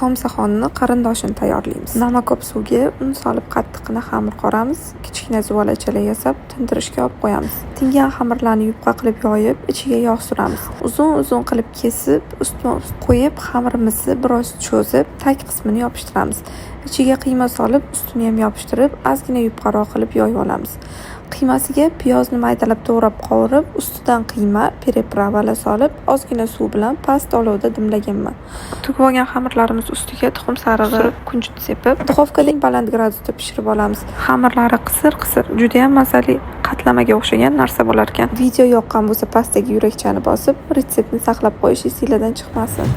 Somsaxonni qarindoshini tayyorlaymiz. Namako'p suvga un solib qattiqni xamir qoramiz. Kichkina zuvolachalar yasab tindirishga olib qo'yamiz. Tingan xamirlarni yupqa qilib yoyib, ichiga yog' suramiz. Uzun-uzun qilib kesib, ustma-ust qo'yib, xamirimizni biroz cho'zib, tag qismini yopishtiramiz. Ichiga qiyma solib, ustini ham yopishtirib, ozgina yupqaroq qilib yoyib olamiz. Qiymasiga piyozni maydalab to'g'rab qovurib, ustidan qiyma, priprava solib, ozgina suv bilan past olovda dimlaganman. To'kib olgan xamirlarimiz ustiga tuxum sarig'i surib, kunjut sepib, duxovkada baland gradusda pishirib olamiz. Xamirlari qisir-qisir, juda ham mazali qatlamaga o'xshagan narsa bo'lar ekan. Video yoqqan bo'lsa, pastdagi yurakchani bosib, retseptni saqlab qo'yish esingizdan chiqmasin.